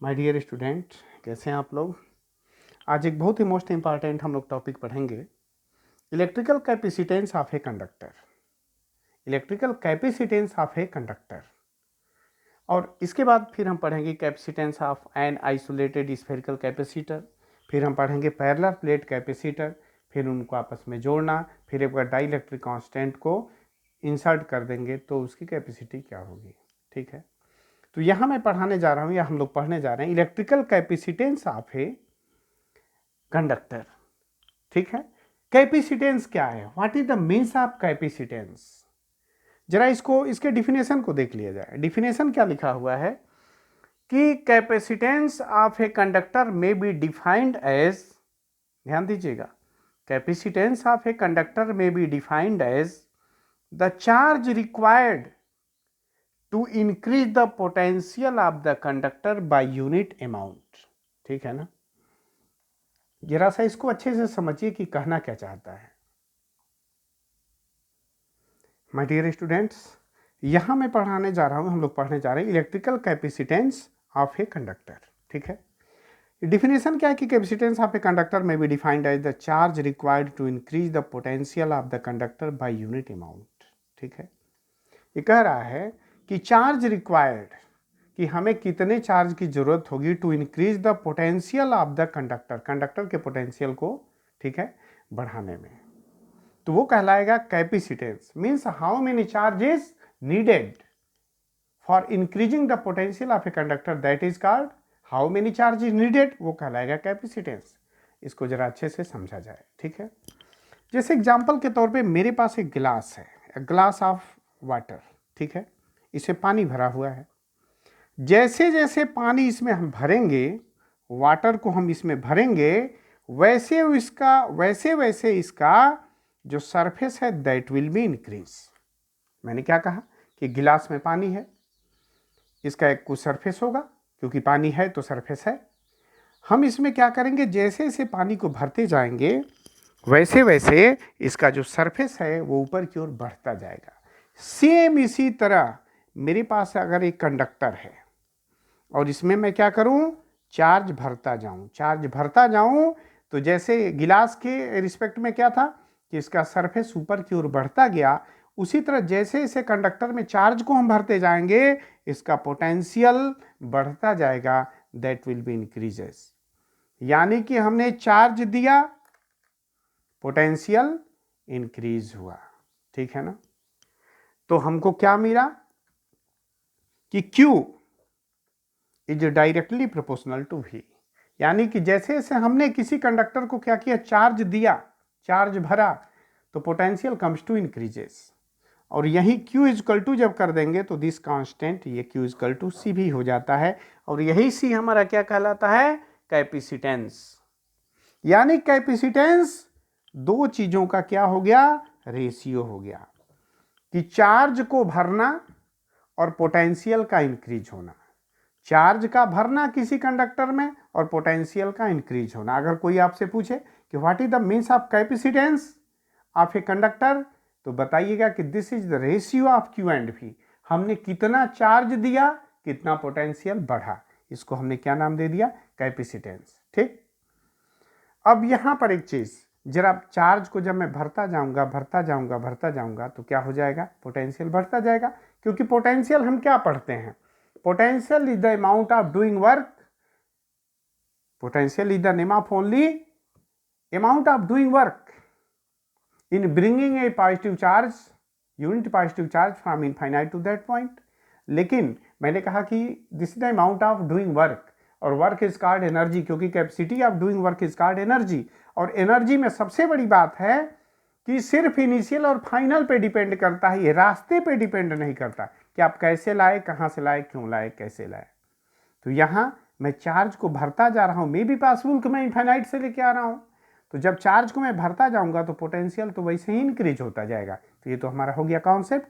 My dear student, कैसे हैं आप लोग। आज एक बहुत ही मोस्ट इम्पॉर्टेंट हम लोग टॉपिक पढ़ेंगे, electrical capacitance of a conductor. Electrical capacitance of a conductor, और इसके बाद फिर हम पढ़ेंगे capacitance of an isolated spherical capacitor. फिर हम पढ़ेंगे पैरेलल प्लेट कैपेसिटर, फिर उनको आपस में जोड़ना, फिर एक बार डाई इलेक्ट्रिक कांस्टेंट को इंसर्ट कर देंगे तो उसकी कैपेसिटी क्या होगी। ठीक है, तो यहाँ मैं पढ़ाने जा रहा हूँ या हम लोग पढ़ने जा रहे हैं electrical capacitance of a conductor. ठीक है, कैपेसिटेंस क्या है, what is the means of capacitance. जरा इसको, इसके डिफिनेशन को देख लिया जाए। डिफिनेशन क्या लिखा हुआ है कि capacitance of a conductor may be defined as, ध्यान दीजिएगा, capacitance of a conductor may be defined as the charge required to increase the potential of the conductor by unit amount. ठीक है ना, जरा सा इसको अच्छे से समझिए कि कहना क्या चाहता है। माय डियर स्टूडेंट्स, यहां मैं पढ़ाने जा रहा हूं, हम लोग पढ़ने जा रहे हैं electrical capacitance of a conductor. ठीक है, डिफिनेशन क्या है कि capacitance of a conductor may be defined as the charge required to increase the potential of the conductor by unit amount. ठीक है, ये कह रहा है कि चार्ज रिक्वायर्ड, कि हमें कितने चार्ज की जरूरत होगी to increase the potential of the conductor, conductor के पोटेंशियल को, ठीक है, बढ़ाने में, तो वो कहलाएगा capacitance. Means how many charges needed for increasing the potential of a conductor, that is called how many charge is needed, वो कहलाएगा कैपेसिटेंस। इसको जरा अच्छे से समझा जाए। ठीक है, जैसे एग्जाम्पल के तौर पे मेरे पास एक गिलास है, ग्लास ऑफ वाटर। ठीक है, इसे पानी भरा हुआ है। जैसे जैसे पानी इसमें हम भरेंगे, वाटर को हम इसमें भरेंगे, वैसे वैसे इसका जो सरफेस है दैट विल बी इंक्रीज। मैंने क्या कहा कि गिलास में पानी है, इसका एक कुछ सरफेस होगा, क्योंकि पानी है तो सरफेस है। हम इसमें क्या करेंगे, जैसे जैसे पानी को भरते जाएंगे वैसे वैसे इसका जो सरफेस है वो ऊपर की ओर बढ़ता जाएगा। सेम इसी तरह मेरे पास अगर एक कंडक्टर है और इसमें मैं क्या करूं, चार्ज भरता जाऊं, तो जैसे गिलास के रिस्पेक्ट में क्या था कि इसका सरफेस ऊपर की ओर बढ़ता गया, उसी तरह जैसे जैसे कंडक्टर में चार्ज को हम भरते जाएंगे इसका पोटेंशियल बढ़ता जाएगा, दैट विल बी इंक्रीजेस। यानी कि हमने चार्ज दिया, पोटेंशियल इंक्रीज हुआ। ठीक है ना, तो हमको क्या मिला कि Q is directly proportional to V। यानी कि जैसे जैसे हमने किसी कंडक्टर को क्या किया, चार्ज दिया, चार्ज भरा, तो पोटेंशियल कम्स टू इंक्रीजेस। और यही Q इजकल टू जब कर देंगे तो दिस कांस्टेंट, ये Q इजकल टू C भी हो जाता है, और यही C हमारा क्या कहलाता है, कैपेसिटेंस। यानी कैपेसिटेंस दो चीजों का क्या हो गया, रेशियो हो गया, कि चार्ज को भरना और पोटेंशियल का इंक्रीज होना। चार्ज का भरना किसी कंडक्टर में और पोटेंशियल का इंक्रीज होना। अगर कोई आपसे पूछे कि what is the means of capacitance of a conductor, तो बताइएगा कि this is the ratio of Q and V। हमने कितना चार्ज दिया, कितना पोटेंशियल बढ़ा, इसको हमने क्या नाम दे दिया, कैपेसिटेंस। ठीक, अब यहां पर एक चीज, जरा चार्ज को जब मैं भरता जाऊंगा तो क्या हो जाएगा, पोटेंशियल बढ़ता जाएगा। क्योंकि पोटेंशियल हम क्या पढ़ते हैं, potential is the amount of doing work, potential is the name of only amount of doing work in bringing a positive charge, unit positive charge from infinite to that point. लेकिन मैंने कहा कि this is the amount of doing work, और work is called energy, क्योंकि capacity of doing work is called energy. और energy में सबसे बड़ी बात है कि सिर्फ इनिशियल और फाइनल पे डिपेंड करता है, ये रास्ते पे डिपेंड नहीं करता कि आप कैसे लाए, कहां से लाए, क्यों लाए, कैसे लाए। तो यहां मैं चार्ज को भरता जा रहा हूं, मे भी पॉसिबल कि मैं इनफाइनाइट से लेके आ रहा हूं, तो जब चार्ज को मैं भरता जाऊंगा तो पोटेंशियल तो वैसे ही इंक्रीज होता जाएगा। तो ये तो हमारा हो गया कॉन्सेप्ट।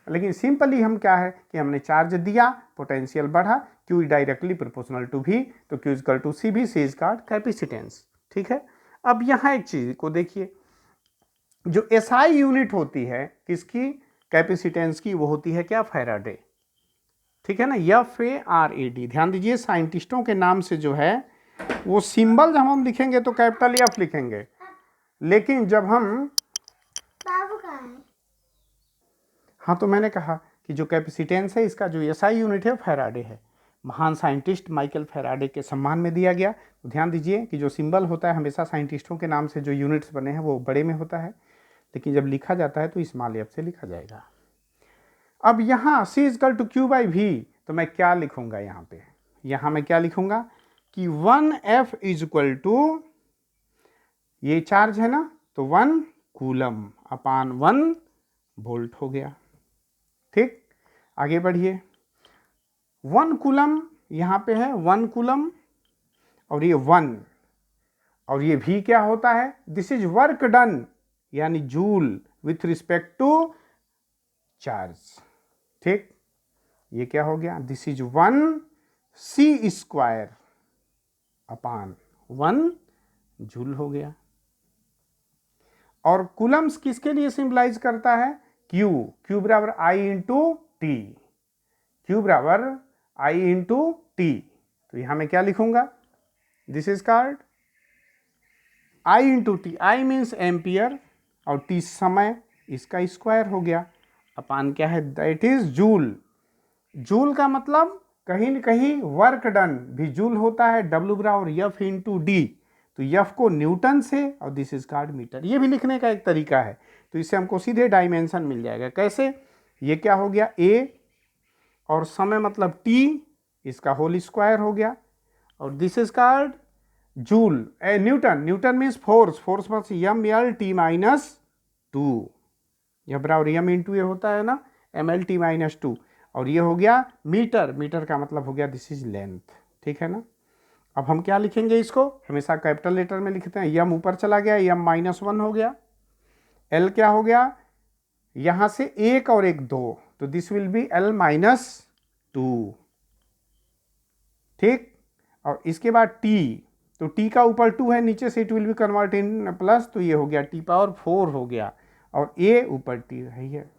लेकिन सिंपली हम क्या है कि हमने चार्ज दिया, पोटेंशियल बढ़ा, Q directly proportional to V, तो Q इजकल टू C भी, C इज कॉल्ड कैपेसिटेंस। ठीक है, अब यहां एक चीज को देखिए, जो SI यूनिट होती है किसकी, कैपेसिटेंस की, वो होती है क्या, फैराडे। ठीक है ना, FARAD। ध्यान दीजिए साइंटिस्टों के नाम से जो है वो सिंबल जब हम लिखेंगे तो कैपिटल F लिखेंगे, लेकिन जब हम बाबू कहाँ है? हाँ तो मैंने कहा कि जो कैपेसिटेंस है इसका जो एसआई यूनिट है फैराडे है। महान साइंटिस्ट माइकल फैराडे के सम्मान में दिया गया। तो ध्यान दीजिए कि जो सिंबल होता है हमेशा साइंटिस्टों के नाम से जो यूनिट्स बने हैं वो बड़े में होता है, लेकिन जब लिखा जाता है तो स्मॉल एफ से लिखा जाएगा। अब यहाँ C equal to Q by V, तो मैं क्या लिखूंगा यहाँ पे, यहाँ मैं क्या लिखूंगा कि 1F इज इक्वल टू, ये चार्ज है ना, तो 1 कूलम अपान 1 वोल्ट हो गया। ठीक, आगे बढ़िए। 1 कूलम यहाँ पे है 1 कूलम, और ये 1, और ये V क्या होता है, दिस इज वर्क डन यानी joule with respect to charge. ठीक, ये क्या हो गया, this is 1 C square upon 1 joule हो गया। और कूलम्स किसके लिए सिंबलाइज करता है, Q बराबर I इंटू टी, Q बराबर I इंटू टी। तो यहां मैं क्या लिखूंगा, this is called I into T, I means ampere और टी समय, इसका स्क्वायर हो गया, अपान क्या है, दैट इज जूल। जूल का मतलब कहीं न कहीं वर्क डन भी जूल होता है, W बराबर F इंटू डी, तो F को न्यूटन से, और दिस इज कॉल्ड मीटर। ये भी लिखने का एक तरीका है, तो इससे हमको सीधे डायमेंशन मिल जाएगा। कैसे, ये क्या हो गया A, और समय मतलब T, इसका होल स्क्वायर हो गया, और this is called joule. Newton means force, force बस MLT माइनस 2, यह बराबर M इंटू ये होता है ना, MLT माइनस 2, और ये हो गया मीटर, मीटर का मतलब हो गया दिस इज लेंथ। ठीक है ना, अब हम क्या लिखेंगे इसको, हमेशा कैपिटल लेटर में लिखते हैं, M ऊपर चला गया, M माइनस 1 हो गया, L क्या हो गया, यहां से एक और एक 2, तो this will be L minus 2। ठीक, और इसके बाद T, तो T का ऊपर 2 है, नीचे से it will be convert in plus, तो ये हो गया T पावर 4 हो गया, और A ऊपर T है।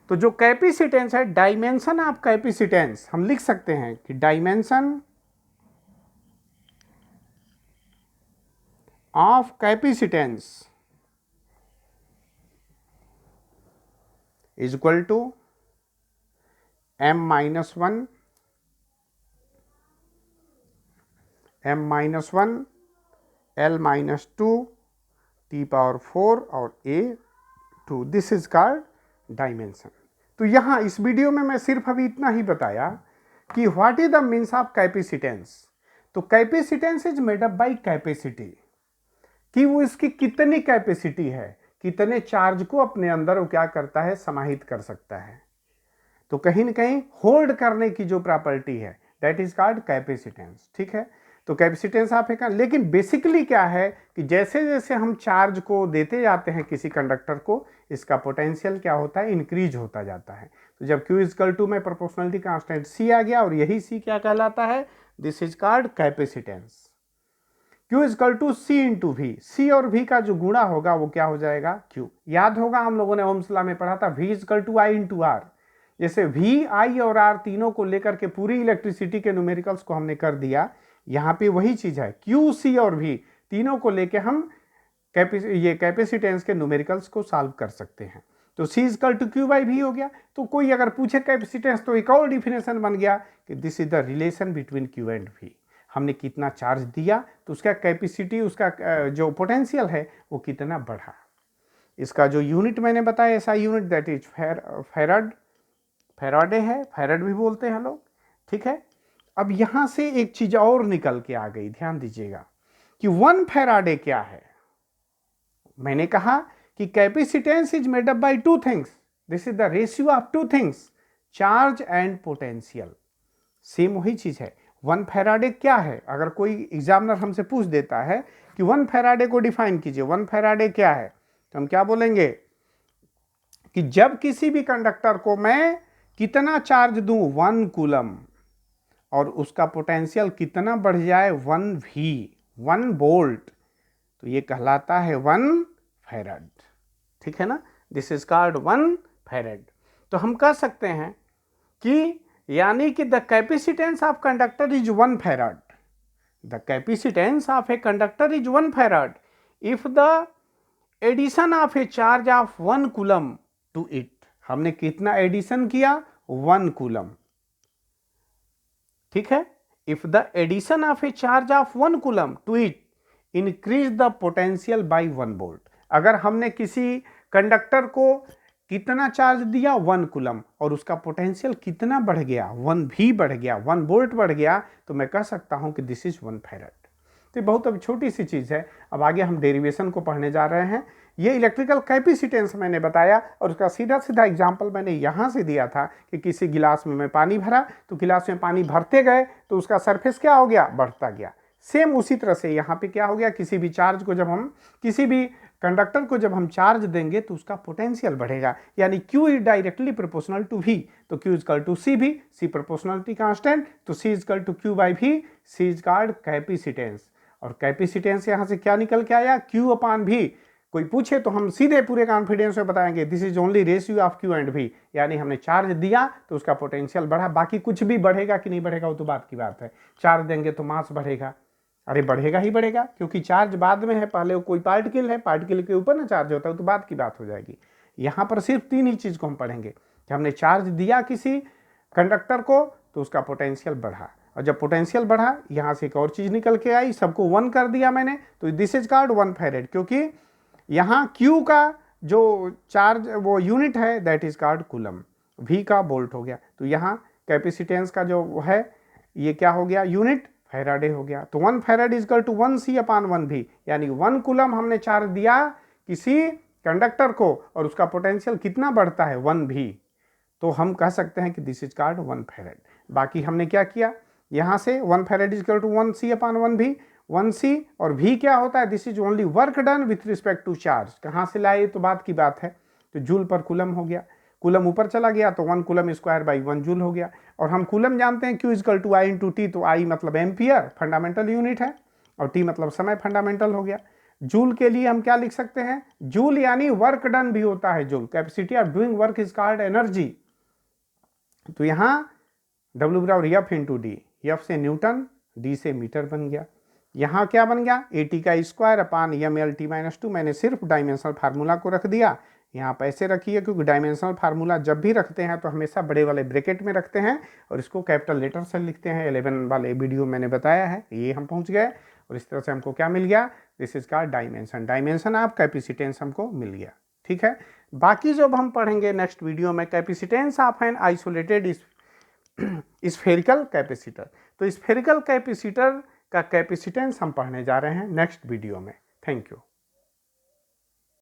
तो जो कैपेसिटेंस है, डायमेंशन ऑफ कैपेसिटेंस हम लिख सकते हैं कि dimension of capacitance is equal to M minus 1, M minus 1, L minus 2, T power 4 और A 2, this is called dimension. तो यहाँ इस वीडियो में मैं सिर्फ अभी इतना ही बताया कि what is the means of capacitance. तो capacitance is made up by capacity, कि वो इसकी कितनी कैपेसिटी है, कितने चार्ज को अपने अंदर वो क्या करता है, समाहित कर सकता है। तो कहीं ना कहीं होल्ड करने की जो प्रॉपर्टी है दैट इज कॉल्ड कैपेसिटेंस। ठीक है, तो कैपेसिटेंस आप एक, लेकिन बेसिकली क्या है कि जैसे जैसे हम चार्ज को देते जाते हैं किसी कंडक्टर को, इसका पोटेंशियल क्या होता है, इंक्रीज होता जाता है। तो जब Q इजकल टू में प्रोपोर्शनलिटी कांस्टेंट C आ गया, और यही C क्या कहलाता है, this is called capacitance. Q equal to C into V, C और V का जो गुणा होगा वो क्या हो जाएगा, Q। याद होगा हम लोगों ने ओम्स लॉ में पढ़ा था, V equal to I into R। जैसे V, I और R तीनों को लेकर के पूरी इलेक्ट्रिसिटी के न्यूमेरिकल्स को हमने कर दिया, यहाँ पे वही चीज है, Q, C और V तीनों को लेके हम ये कैपेसिटेंस के न्यूमेरिकल्स को सॉल्व कर सकते हैं। तो C equal to Q by V हो गया। तो कोई अगर पूछे कैपेसिटेंस, तो एक और डिफिनेशन बन गया कि this is the relation between Q and V। हमने कितना चार्ज दिया तो उसका कैपेसिटी, उसका जो पोटेंशियल है वो कितना बढ़ा। इसका जो यूनिट मैंने बताया ऐसा यूनिट, दैट इज फैराडे है, फैराड भी बोलते हैं लोग। ठीक है, अब यहां से एक चीज और निकल के आ गई, ध्यान दीजिएगा कि 1 फैराडे क्या है। मैंने कहा कि capacitance is made up bye 2 things, this is the ratio of 2 things, charge and potential. Same वही चीज है। 1 फैराडे क्या है, अगर कोई एग्जामिनर हमसे पूछ देता है कि 1 फैराडे को डिफाइन कीजिए, 1 फैराडे क्या है, तो हम क्या बोलेंगे कि जब किसी भी कंडक्टर को मैं कितना चार्ज दूं, 1 कूलम, और उसका पोटेंशियल कितना बढ़ जाए, 1V, 1 वोल्ट, तो ये कहलाता है 1 फैराड। ठीक है ना, दिस इज कॉल्ड 1 फैराड। तो हम कह सकते हैं कि यानी कि the capacitance of conductor is 1 farad. The capacitance of a conductor is 1 farad if the addition of a charge of 1 coulomb to it. हमने कितना एडिशन किया? 1 कूलम, ठीक है। If the addition of a charge of 1 coulomb to it increase the potential by 1 volt. अगर हमने किसी conductor को कितना चार्ज दिया? 1 कूलम, और उसका पोटेंशियल कितना बढ़ गया? 1 भी बढ़ गया, 1 वोल्ट बढ़ गया, तो मैं कह सकता हूं कि दिस इज 1 फैराड। तो बहुत अब छोटी सी चीज़ है। अब आगे हम डेरिवेशन को पढ़ने जा रहे हैं। ये इलेक्ट्रिकल कैपेसिटेंस मैंने बताया, और उसका सीधा सीधा एग्जाम्पल मैंने यहाँ से दिया था कि किसी गिलास में मैं पानी भरा, तो गिलास में पानी भरते गए तो उसका सरफेस क्या हो गया? बढ़ता गया। सेम उसी तरह से यहाँ पे क्या हो गया? किसी भी चार्ज को जब हम, किसी भी कंडक्टर को जब हम चार्ज देंगे तो उसका पोटेंशियल बढ़ेगा, यानी Q is directly proportional to V, तो Q इजकल टू सी भी, सी प्रोपोर्शनलिटी कांस्टेंट, तो C equal to Q by V, C is called capacitance. और कैपेसिटेंस यहाँ से क्या निकल के आया? Q अपान V। कोई पूछे तो हम सीधे पूरे कॉन्फिडेंस में बताएंगे this is only ratio of Q and V, यानी हमने चार्ज दिया तो उसका पोटेंशियल बढ़ा। बाकी कुछ भी बढ़ेगा कि नहीं बढ़ेगा वो तो बात की बात है। चार्ज देंगे तो मास बढ़ेगा, अरे बढ़ेगा ही बढ़ेगा, क्योंकि चार्ज बाद में है, पहले वो कोई पार्टिकल है, पार्टिकल के ऊपर ना चार्ज होता है, तो बात की बात हो जाएगी। यहाँ पर सिर्फ 3 ही चीज़ को हम पढ़ेंगे कि हमने चार्ज दिया किसी कंडक्टर को तो उसका पोटेंशियल बढ़ा, और जब पोटेंशियल बढ़ा यहाँ से एक और चीज़ निकल के आई, सबको 1 कर दिया मैंने, तो दिस इज कॉल्ड 1 फैराड, क्योंकि यहाँ Q का जो चार्ज वो यूनिट है that is called coulomb, V का वोल्ट हो गया, तो यहाँ कैपेसिटेंस का जो है ये क्या हो गया? यूनिट फैराडे हो गया। तो 1 farad equal to 1 C upon 1 V, यानी 1 कूलम हमने चार्ज दिया किसी कंडक्टर को और उसका पोटेंशियल कितना बढ़ता है? 1 V, तो हम कह सकते हैं कि दिस इज कॉल्ड 1 फैराड। बाकी हमने क्या किया? यहाँ से 1 farad equal to 1 C upon 1 V, 1 C और V क्या होता है? This is only work done with respect to charge. कहाँ से लाए तो बात की बात है, तो जूल पर कूलम हो गया, कूलम ऊपर चला गया तो 1 कूलम स्क्वायर बाई 1 जूल हो गया। और हम कूलम जानते हैं Q equal to I into T, तो I मतलब एम्पियर फंडामेंटल यूनिट है, और T मतलब समय फंडामेंटल हो गया। जूल के लिए हम क्या लिख सकते हैं? जूल यानी वर्क डन भी होता है joule, capacity of doing work is called energy. तो यहाँ W बराबर F इंटू डी, F से न्यूटन, D से मीटर बन गया। यहाँ क्या बन गया? AT का स्क्वायर अपान MLT माइनस 2। मैंने सिर्फ डायमेंशनल फार्मूला को रख दिया, यहाँ पैसे रखिए, क्योंकि डायमेंशनल फार्मूला जब भी रखते हैं तो हमेशा बड़े वाले ब्रैकेट में रखते हैं और इसको कैपिटल लेटर से लिखते हैं। 11 वाले वीडियो मैंने बताया है, ये हम पहुँच गए, और इस तरह से हमको क्या मिल गया? This is called dimension. Dimension of capacitance हमको मिल गया, ठीक है। बाकी जब हम पढ़ेंगे नेक्स्ट वीडियो में capacitance of an isolated spherical capacitor, तो स्फेरिकल कैपेसिटर का कैपेसिटेंस हम पढ़ने जा रहे हैं नेक्स्ट वीडियो में। Thank you.